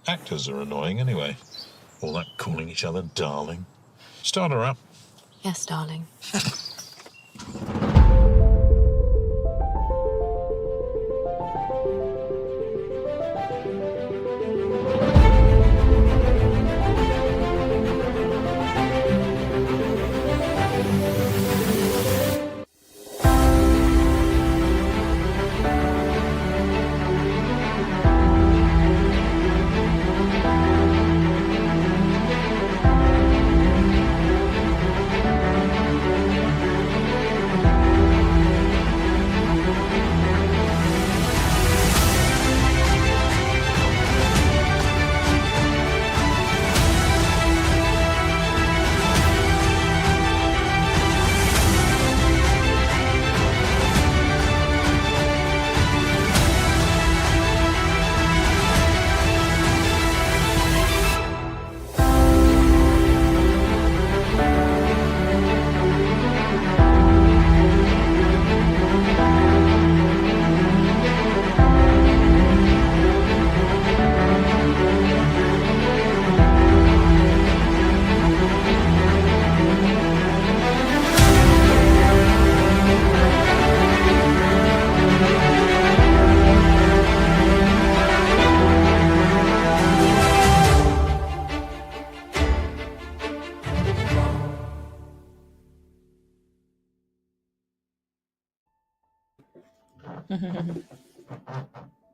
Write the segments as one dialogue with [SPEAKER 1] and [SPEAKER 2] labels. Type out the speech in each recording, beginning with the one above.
[SPEAKER 1] Actors are annoying anyway. All that calling each other darling. Start her up.
[SPEAKER 2] Yes, darling.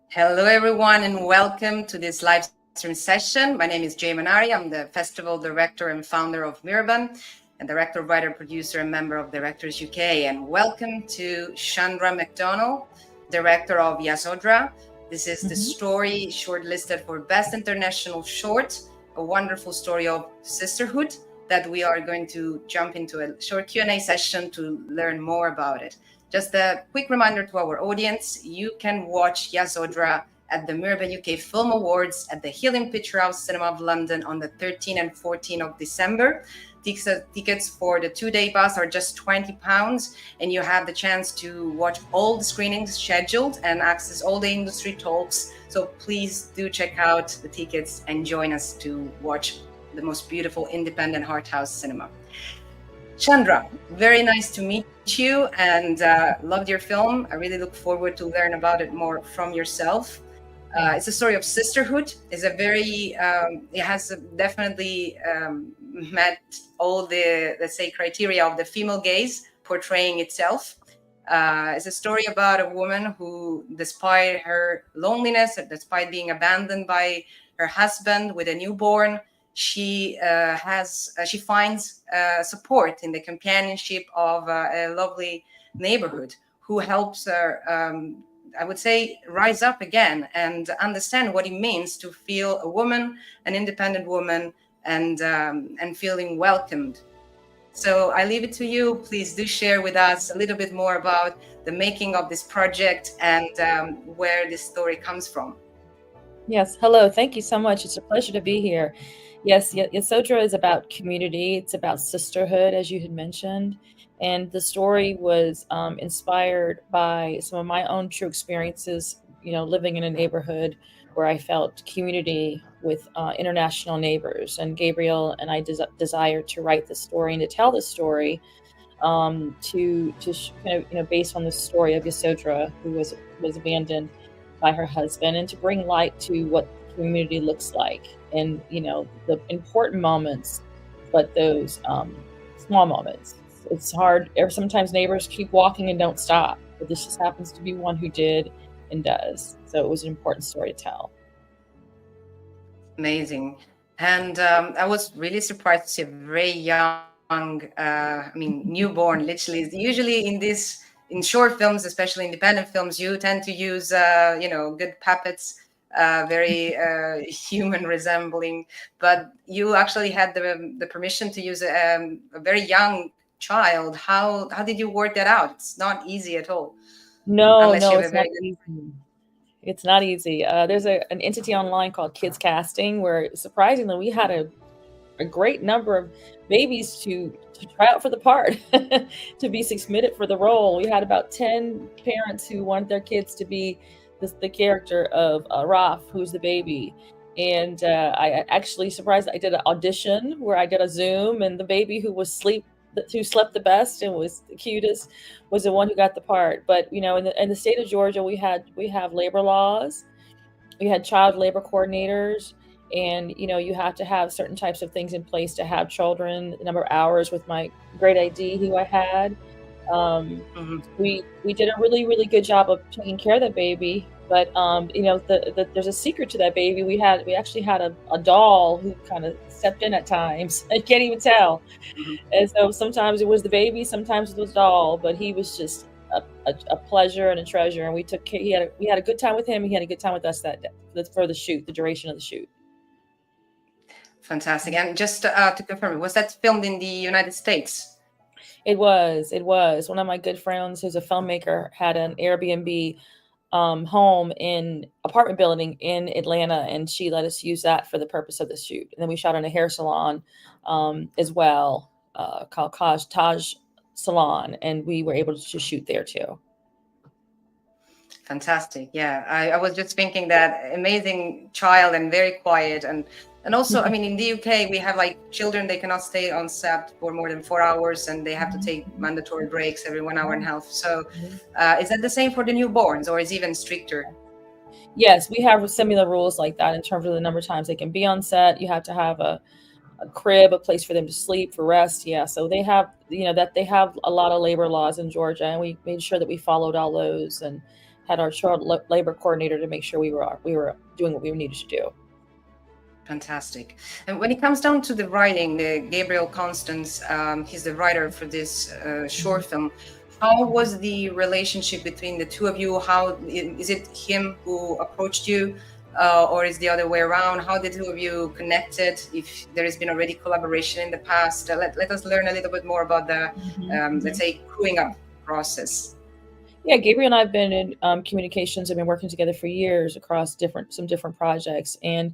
[SPEAKER 3] Hello, everyone, and welcome to this live stream session. My name is Manari. I'm the festival director and founder of Miraban, and director, writer, producer, and member of Directors UK. And welcome to Shandra McDonald, director of Yasodhara. This is the story shortlisted for Best International Short, a wonderful story of sisterhood that we are going to jump into a short Q&A session to learn more about it. Just a quick reminder to our audience, you can watch Yasodhara at the Miraban UK Film Awards at the Healing Picture House Cinema of London on the 13th and 14th of December. Tickets for the 2-day pass are just £20, and you have the chance to watch all the screenings scheduled and access all the industry talks. So please do check out the tickets and join us to watch the most beautiful independent art house cinema. Shandra, very nice to meet you, and loved your film. I really look forward to learn about it more from yourself. It's a story of sisterhood. It's a very, it has definitely met all the, let's say, criteria of the female gaze portraying itself. It's a story about a woman who, despite her loneliness, despite being abandoned by her husband with a newborn, she finds support in the companionship of a lovely neighborhood who helps her, I would say, rise up again and understand what it means to feel a woman, an independent woman, and feeling welcomed. So I leave it to you. Please do share with us a little bit more about the making of this project and where this story comes from.
[SPEAKER 4] Yes, hello. Thank you so much. It's a pleasure to be here. Yes, Yasodhara is about community. It's about sisterhood, as you had mentioned. And the story was inspired by some of my own true experiences, living in a neighborhood where I felt community with international neighbors. And Gabriel and I desired to write the story and to tell the story based on the story of Yasodhara, who was abandoned by her husband, and to bring light to what community looks like, and the important moments, but those small moments. It's hard. Sometimes neighbors keep walking and don't stop, but this just happens to be one who did and does. So it was an important story to tell.
[SPEAKER 3] Amazing. And I was really surprised to see a very young, newborn, literally. Usually in short films, especially independent films, you tend to use, good puppets, very human resembling, but you actually had the permission to use a very young child. How did you work that out? It's not easy at all.
[SPEAKER 4] No, it's not easy. It's not easy. There's an entity online called Kids Casting, where surprisingly we had a great number of babies to try out for the part, to be submitted for the role. We had about 10 parents who wanted their kids to be the character of Raf, who's the baby. And I actually surprised. I did an audition where I did a Zoom, and the baby who slept the best and was the cutest was the one who got the part. But in the state of Georgia, we have labor laws, we had child labor coordinators, and you have to have certain types of things in place to have children. The number of hours with my great ID who I had.
[SPEAKER 3] Mhm.
[SPEAKER 4] We did a really, really good job of taking care of the baby. But there's a secret to that baby. We actually had a doll who kind of stepped in at times. I can't even tell.
[SPEAKER 3] Mhm.
[SPEAKER 4] And so sometimes it was the baby, sometimes it was doll, but he was just a pleasure and a treasure. And we took care. We had a good time with him. He had a good time with us that day, for the shoot, the duration of the shoot.
[SPEAKER 3] Fantastic. And just to confirm, was that filmed in the United States?
[SPEAKER 4] It was. One of my good friends who's a filmmaker had an Airbnb home in apartment building in Atlanta, and she let us use that for the purpose of the shoot. And then we shot in a hair salon as well, called Taj Salon, and we were able to shoot there too.
[SPEAKER 3] Fantastic. Yeah, I was just thinking that amazing child and very quiet, and also, I mean, in the UK we have like children, they cannot stay on set for more than 4 hours, and they have to take mandatory breaks every 1 hour and a half. So is that the same for the newborns, or is it even stricter?
[SPEAKER 4] Yes, we have similar rules like that in terms of the number of times they can be on set. You have to have a crib, a place for them to sleep, for rest. Yeah, so they have that they have a lot of labor laws in Georgia, and we made sure that we followed all those and had our child labor coordinator to make sure we were doing what we needed to do.
[SPEAKER 3] Fantastic. And when it comes down to the writing, Gabriel Constans, he's the writer for this short film. How was the relationship between the two of you? How is it him who approached you, or is the other way around? How the two of you connected? If there has been already collaboration in the past, let us learn a little bit more about the, let's say, crewing up process.
[SPEAKER 4] Yeah, Gabriel and I have been in communications. Have been working together for years across some different projects. And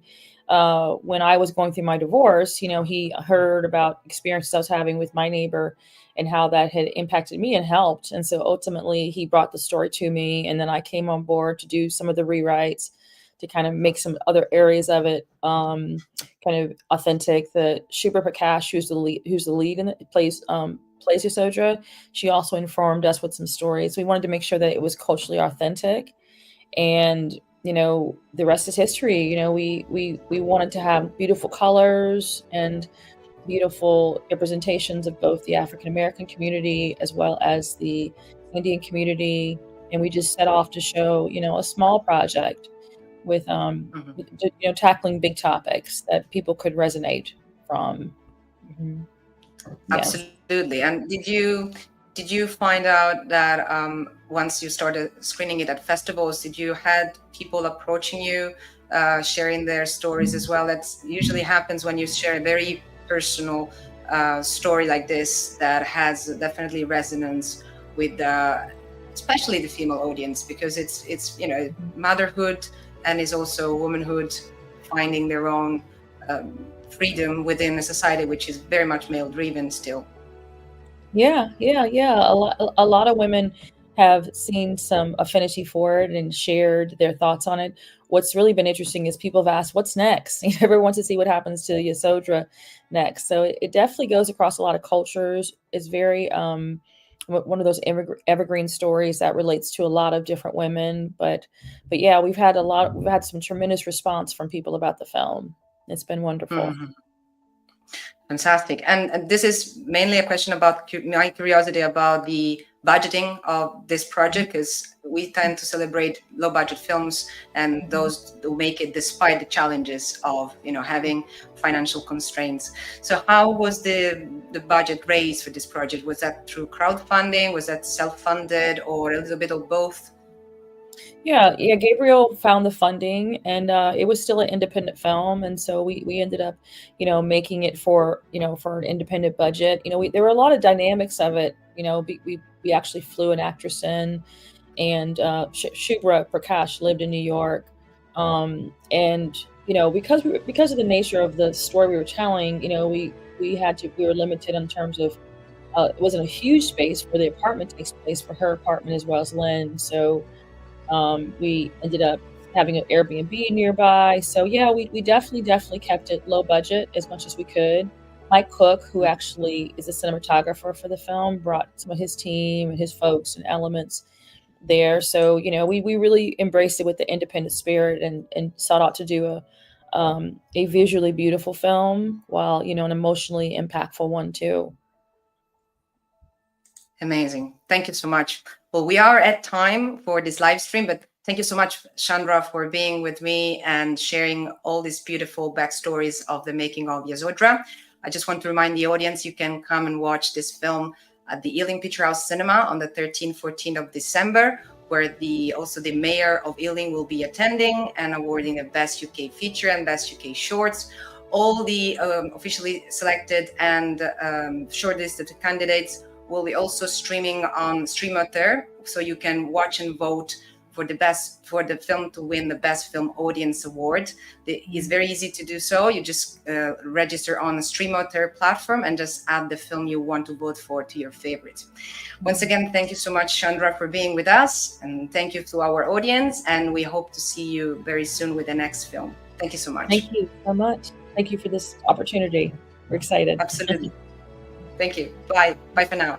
[SPEAKER 4] when I was going through my divorce, he heard about experiences I was having with my neighbor and how that had impacted me and helped. And so ultimately, he brought the story to me, and then I came on board to do some of the rewrites to kind of make some other areas of it kind of authentic. The Shubhra Prakash, who's the lead and plays Yasodhara, she also informed us with some stories. We wanted to make sure that it was culturally authentic, and the rest is history. We wanted to have beautiful colors and beautiful representations of both the African American community as well as the Indian community, and we just set off to show a small project with tackling big topics that people could resonate from. Yes.
[SPEAKER 3] Absolutely. And did you find out that once you started screening it at festivals, did you had people approaching you, sharing their stories as well? That usually happens when you share a very personal story like this that has definitely resonance with especially the female audience, because it's motherhood, and is also womanhood finding their own freedom within a society which is very much male driven still.
[SPEAKER 4] Yeah. A lot of women have seen some affinity for it and shared their thoughts on it. What's really been interesting is people have asked, what's next? Everyone wants to see what happens to Yasodhara next. So it definitely goes across a lot of cultures. It's very one of those evergreen stories that relates to a lot of different women. But yeah, we've had some tremendous response from people about the film. It's been wonderful.
[SPEAKER 3] Mm-hmm. Fantastic. And this is mainly a question about my curiosity about the budgeting of this project, because we tend to celebrate low budget films and those who make it despite the challenges of having financial constraints. So how was the budget raised for this project? Was that through crowdfunding? Was that self-funded, or a little bit of both?
[SPEAKER 4] Yeah. Gabriel found the funding, and it was still an independent film, and so we ended up, making it for an independent budget. There were a lot of dynamics of it. We actually flew an actress in, and Shubhra Prakash lived in New York, and because of the nature of the story we were telling, we were limited in terms of it wasn't a huge space where the apartment takes place, for her apartment as well as Lynn. So we ended up having an Airbnb nearby. So yeah, we definitely kept it low budget as much as we could. Mike Cook, who actually is a cinematographer for the film, brought some of his team and his folks and elements there. So, you know, we really embraced it with the independent spirit and sought out to do a visually beautiful film while, you know, an emotionally impactful one too.
[SPEAKER 3] Amazing. Thank you so much. Well, we are at time for this live stream, but thank you so much, Shandra, for being with me and sharing all these beautiful backstories of the making of Yasodhara. I just want to remind the audience you can come and watch this film at the Ealing Picture House Cinema on the 13th, 14th of December, where also the mayor of Ealing will be attending and awarding the Best UK Feature and Best UK Shorts. All the officially selected and shortlisted candidates will be also streaming on Streamoter, so you can watch and vote for the film to win the Best Film Audience Award. It's very easy to do so. You just register on the Streamoter platform and just add the film you want to vote for to your favorite. Once again, thank you so much, Shandra, for being with us, and thank you to our audience, and we hope to see you very soon with the next film. Thank you so much.
[SPEAKER 4] Thank you so much. Thank you for this opportunity. We're excited.
[SPEAKER 3] Absolutely. Thank you. Bye. Bye for now.